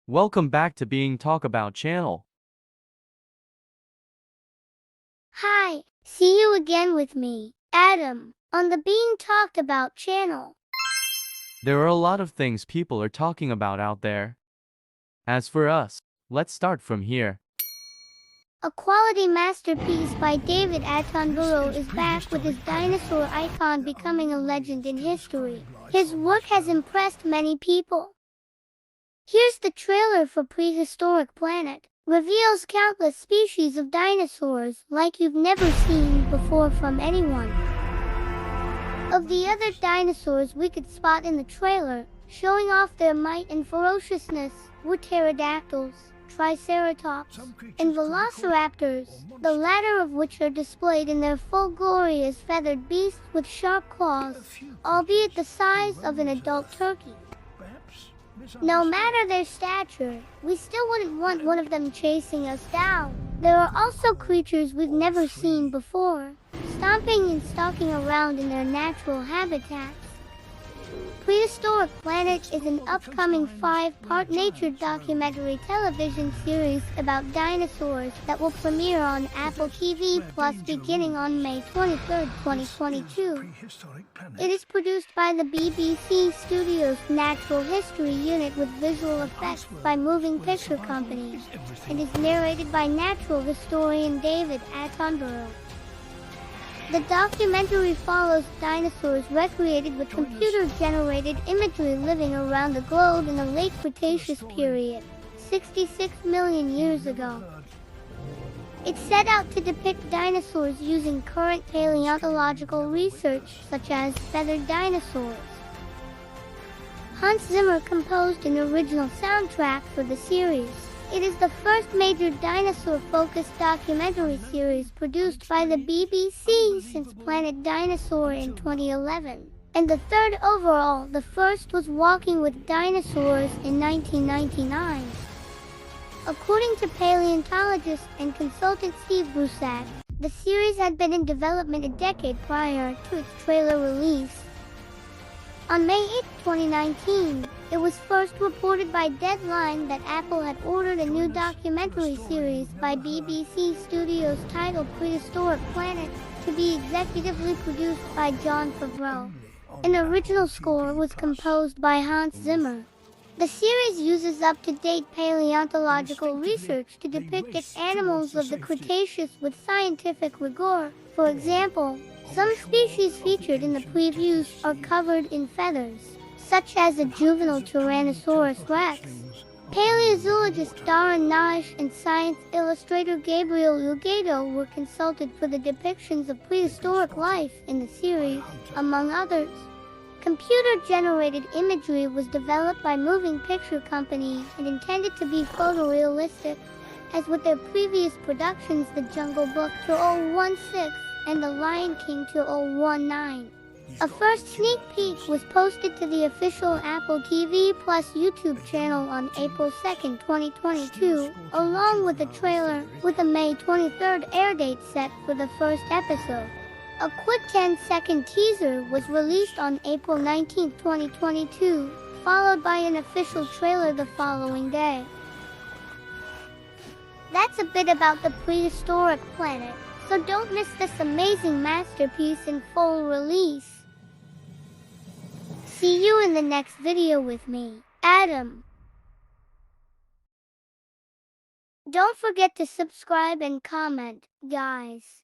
Welcome back to Being Talk About channel. Hi, see you again with me, Adam, on the Being Talked About channel. There are a lot of things people are talking about out there. As for us, let's start from here. A quality masterpiece by David Attenborough is back with his dinosaur icon becoming a legend in history. His work has impressed many people. Here's the trailer for Prehistoric Planet. Reveals countless species of dinosaurs like you've never seen before from anyone. Of the other dinosaurs we could spot in the trailer, showing off their might and ferociousness, were pterodactyls, triceratops, and velociraptors, the latter of which are displayed in their full glory as feathered beasts with sharp claws, albeit the size of an adult turkey. No matter their stature, we still wouldn't want one of them chasing us down. There are also creatures we've never seen before, stomping and stalking around in their natural habitats. Prehistoric Planet is an upcoming 5-part nature documentary television series about dinosaurs that will premiere on AppleTV Plus beginning on May 23, 2022. It is produced by the BBC Studios Natural History Unit with visual effects by Moving Picture Company, and is narrated by natural historian David Attenborough. The documentary follows dinosaurs recreated with computer-generated imagery living around the globe in the Late Cretaceous period, 66 million years ago. It set out to depict dinosaurs using current paleontological research, such as feathered dinosaurs. Hans Zimmer composed an original soundtrack for the series. It is the first major dinosaur-focused documentary series produced by the BBC since Planet Dinosaur in 2011, and the third overall. The first was Walking with Dinosaurs in 1999. According to paleontologist and consultant Steve Brusac, the series had been in development a decade prior to its trailer release. On May 8, 2019, it was first reported by Deadline that Apple had ordered a new documentary series by BBC Studios titled Prehistoric Planet to be executively produced by Jon Favreau. An original score was composed by Hans Zimmer. The series uses up-to-date paleontological research to depict its animals of the Cretaceous with scientific rigor. For example, some species featured in the previews are covered in feathers, such as a juvenile Tyrannosaurus rex. Paleozoologist Darren Nash and science illustrator Gabriel Ugato were consulted for the depictions of prehistoric life in the series, among others. Computer-generated imagery was developed by Moving Picture Company and intended to be photorealistic, as with their previous productions The Jungle Book 2016 and The Lion King 2019. A first sneak peek was posted to the official Apple TV Plus YouTube channel on April 2, 2022, along with a trailer, with a May 23rd airdate set for the first episode. A quick 10-second teaser was released on April 19, 2022, followed by an official trailer the following day. That's a bit about the Prehistoric Planet, so don't miss this amazing masterpiece in full release. See you in the next video with me, Adam. Don't forget to subscribe and comment, guys.